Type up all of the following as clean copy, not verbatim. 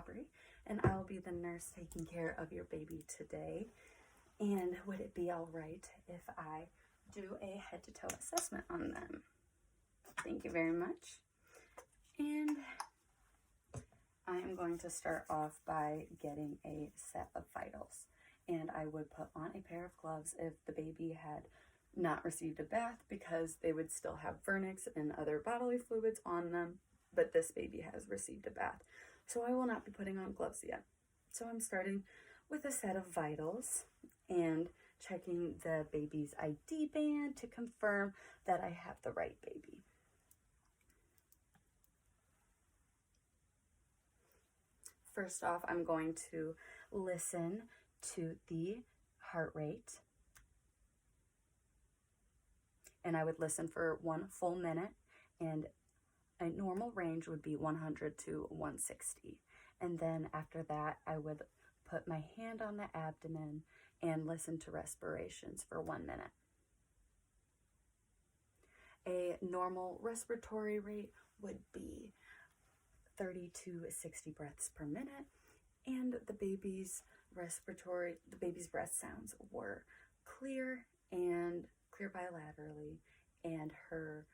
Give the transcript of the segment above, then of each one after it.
Aubrey, and I will be the nurse taking care of your baby today. And would it be all right if I do a head-to-toe assessment on them? Thank you very much. And I am going to start off by getting a set of vitals. And I would put on a pair of gloves if the baby had not received a bath, because they would still have vernix and other bodily fluids on them, but this baby has received a bath. So I will not be putting on gloves yet. So I'm starting with a set of vitals and checking the baby's ID band to confirm that I have the right baby. First off, I'm going to listen to the heart rate. And I would listen for 1 full minute, and a normal range would be 100 to 160. And then after that, I would put my hand on the abdomen and listen to respirations for 1 minute. A normal respiratory rate would be 30 to 60 breaths per minute, and the baby's breath sounds were clear bilaterally, and her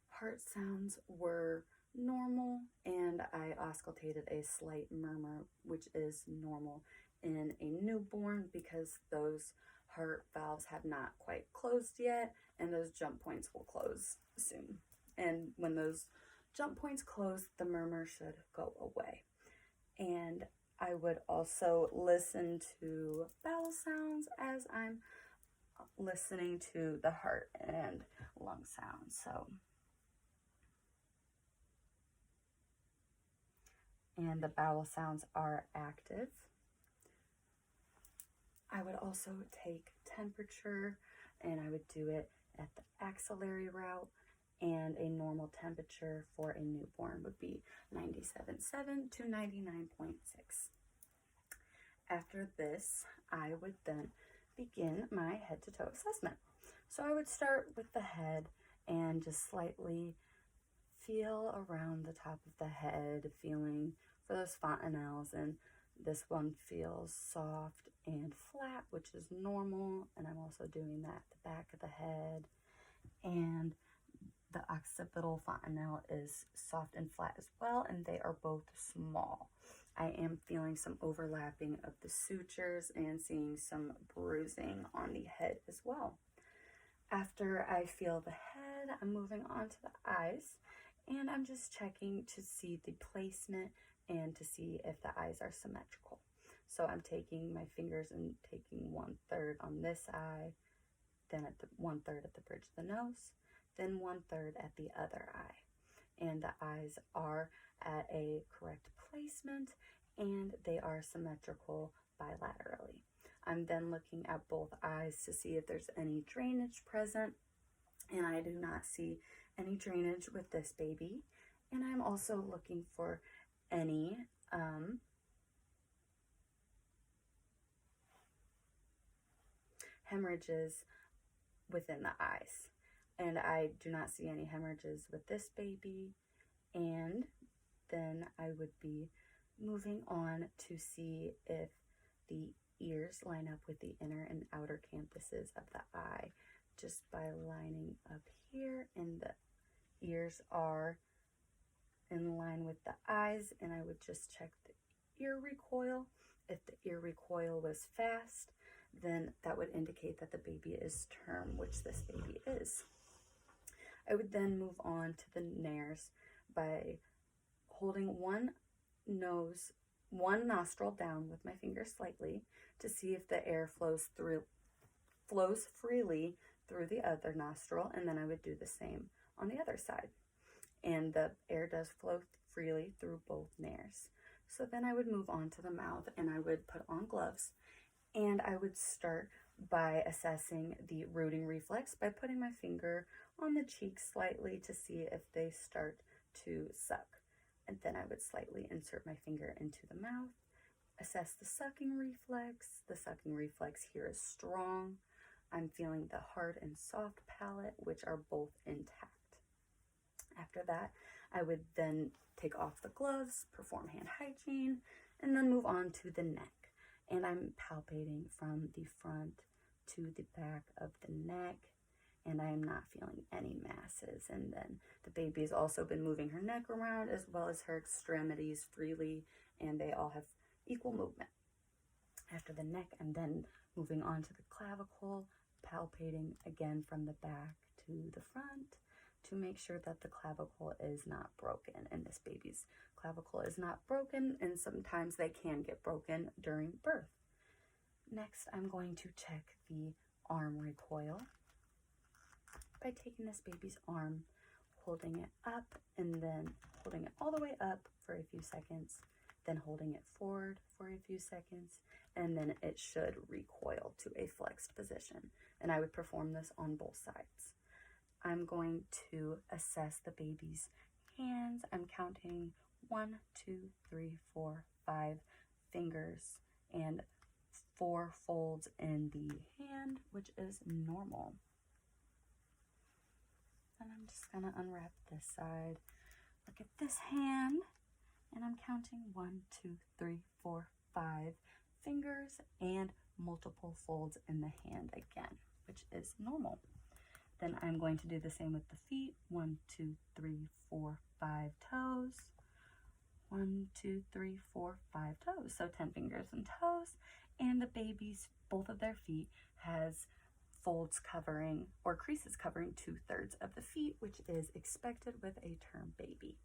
heart sounds were normal, and I auscultated a slight murmur, which is normal in a newborn because those heart valves have not quite closed yet, and those jump points will close soon. And when those jump points close, the murmur should go away. And I would also listen to bowel sounds as I'm listening to the heart and lung sounds. And the bowel sounds are active. I would also take temperature, and I would do it at the axillary route, and a normal temperature for a newborn would be 97.7 to 99.6. After this, I would then begin my head-to-toe assessment. So I would start with the head and just slightly feel around the top of the head, feeling for those fontanelles, and this one feels soft and flat, which is normal, and I'm also doing that at the back of the head. And the occipital fontanelle is soft and flat as well, and they are both small. I am feeling some overlapping of the sutures and seeing some bruising on the head as well. After I feel the head, I'm moving on to the eyes, and I'm just checking to see the placement and to see if the eyes are symmetrical. So I'm taking my fingers and taking 1/3 on this eye, then at the 1/3 at the bridge of the nose, then 1/3 at the other eye. And the eyes are at a correct placement, and they are symmetrical bilaterally. I'm then looking at both eyes to see if there's any drainage present, and I do not see any drainage with this baby. And I'm also looking for any hemorrhages within the eyes. And I do not see any hemorrhages with this baby. And then I would be moving on to see if the ears line up with the inner and outer campuses of the eye, just by lining up here, and the ears are in line with the eyes, and I would just check the ear recoil. If the ear recoil was fast, then that would indicate that the baby is term, which this baby is. I would then move on to the nares by holding one nostril down with my finger slightly to see if the air flows freely through the other nostril, and then I would do the same on the other side. And the air does flow freely through both nares. So then I would move on to the mouth, and I would put on gloves, and I would start by assessing the rooting reflex by putting my finger on the cheek slightly to see if they start to suck. And then I would slightly insert my finger into the mouth, assess the sucking reflex. The sucking reflex here is strong. I'm feeling the hard and soft palate, which are both intact. After that, I would then take off the gloves, perform hand hygiene, and then move on to the neck. And I'm palpating from the front to the back of the neck, and I am not feeling any masses. And then the baby has also been moving her neck around as well as her extremities freely, and they all have equal movement. After the neck, I'm then moving on to the clavicle, palpating again from the back to the front to make sure that the clavicle is not broken. And this baby's clavicle is not broken, and sometimes they can get broken during birth. Next, I'm going to check the arm recoil by taking this baby's arm, holding it up, and then holding it all the way up for a few seconds, then holding it forward for a few seconds, and then it should recoil to a flexed position. And I would perform this on both sides. I'm going to assess the baby's hands. I'm counting 1, 2, 3, 4, 5 fingers and 4 folds in the hand, which is normal. And I'm just gonna unwrap this side. Look at this hand, and I'm counting 1, 2, 3, 4, 5 fingers and multiple folds in the hand again, which is normal. Then I'm going to do the same with the feet. 1, 2, 3, 4, 5 toes. 1, 2, 3, 4, 5 toes. So 10 fingers and toes. And the baby's, both of their feet has folds covering or creases covering 2/3 of the feet, which is expected with a term baby.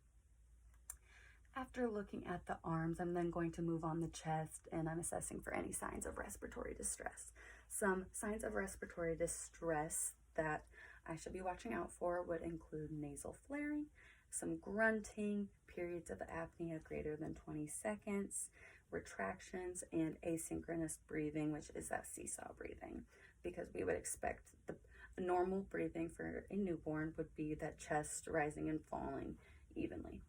After looking at the arms, I'm then going to move on the chest, and I'm assessing for any signs of respiratory distress. Some signs of respiratory distress that I should be watching out for would include nasal flaring, some grunting, periods of apnea greater than 20 seconds, retractions, and asynchronous breathing, which is that seesaw breathing, because we would expect the normal breathing for a newborn would be that chest rising and falling evenly.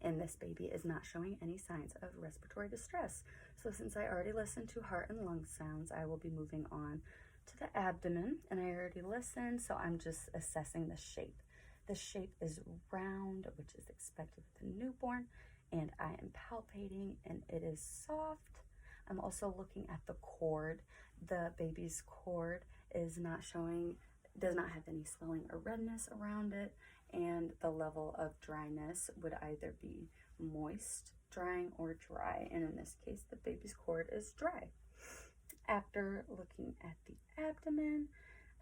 And this baby is not showing any signs of respiratory distress. So since I already listened to heart and lung sounds, I will be moving on to the abdomen, and I already listened, so I'm just assessing the shape. The shape is round, which is expected with a newborn, and I am palpating, and it is soft. I'm also looking at the cord. The baby's cord is not showing, does not have any swelling or redness around it, and the level of dryness would either be moist, drying, or dry, and in this case, the baby's cord is dry. After looking at the abdomen,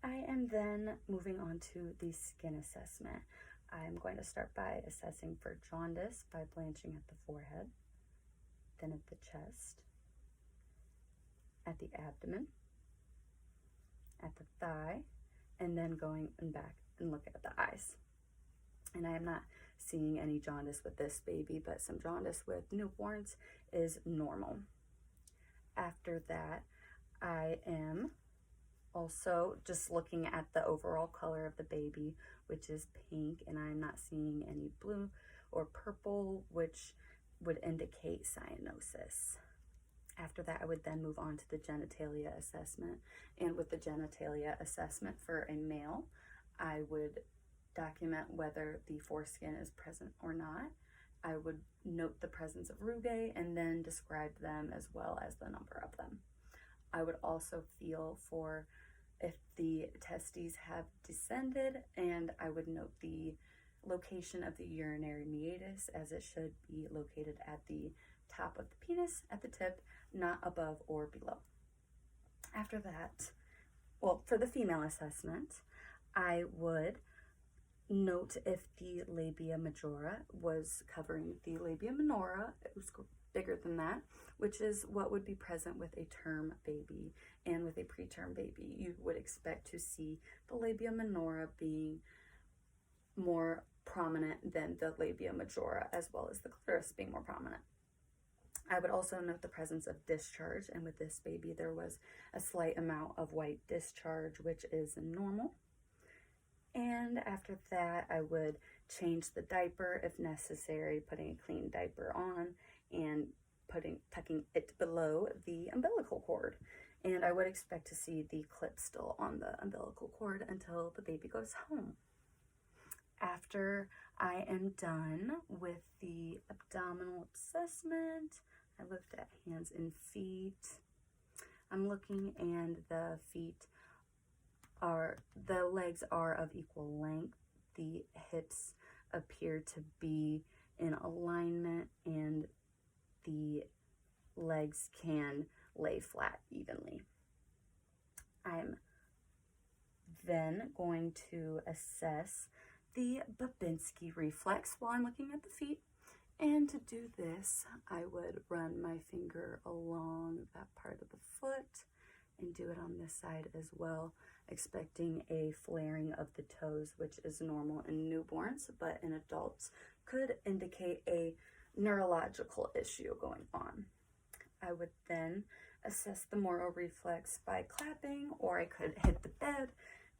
I am then moving on to the skin assessment. I'm going to start by assessing for jaundice by blanching at the forehead, then at the chest, at the abdomen, at the thigh, and then going and back and look at the eyes. And I am not seeing any jaundice with this baby, but some jaundice with newborns is normal. After that, I am also just looking at the overall color of the baby, which is pink, and I'm not seeing any blue or purple, which would indicate cyanosis. After that, I would then move on to the genitalia assessment. And with the genitalia assessment for a male, I would document whether the foreskin is present or not. I would note the presence of rugae and then describe them as well as the number of them. I would also feel for if the testes have descended, and I would note the location of the urinary meatus, as it should be located at the top of the penis, at the tip, not above or below. After that, well, for the female assessment, I would note if the labia majora was covering the labia minora. It was bigger than that, which is what would be present with a term baby. And with a preterm baby, you would expect to see the labia minora being more prominent than the labia majora, as well as the clitoris being more prominent. I would also note the presence of discharge, and with this baby there was a slight amount of white discharge, which is normal. And after that, I would change the diaper if necessary, putting a clean diaper on and tucking it below the umbilical cord. And I would expect to see the clip still on the umbilical cord until the baby goes home. After I am done with the abdominal assessment, I looked at hands and feet. I'm looking, and the legs are of equal length. The hips appear to be in alignment, and the legs can lay flat evenly. I'm then going to assess the Babinski reflex while I'm looking at the feet. And to do this, I would run my finger along that part of the foot and do it on this side as well, expecting a flaring of the toes, which is normal in newborns, but in adults could indicate a neurological issue going on. I would then assess the Moro reflex by clapping, or I could hit the bed,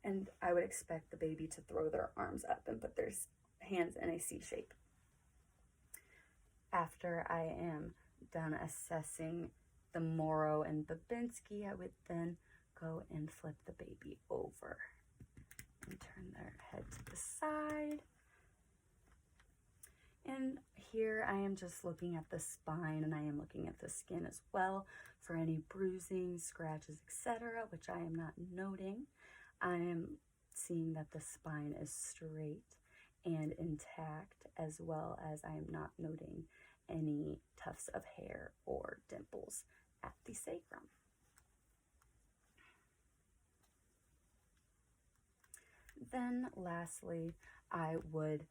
and I would expect the baby to throw their arms up and put their hands in a C shape. After I am done assessing the Moro and Babinski, I would then go and flip the baby over and turn their head to the side. And here I am just looking at the spine, and I am looking at the skin as well for any bruising, scratches, etc., which I am not noting. I am seeing that the spine is straight and intact, as well as I am not noting any tufts of hair or dimples at the sacrum. Then lastly, I would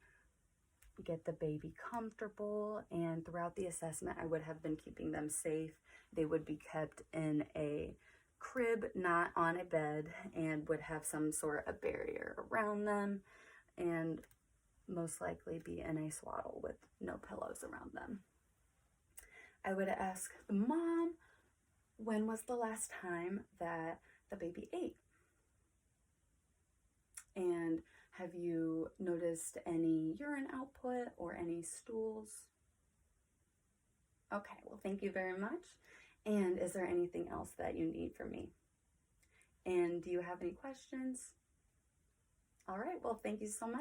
get the baby comfortable, and throughout the assessment I would have been keeping them safe. They would be kept in a crib, not on a bed, and would have some sort of barrier around them, and most likely be in a swaddle with no pillows around them. I would ask the mom, when was the last time that the baby ate? And have you noticed any urine output or any stools? Okay, well, thank you very much. And is there anything else that you need from me? And do you have any questions? All right, well, thank you so much.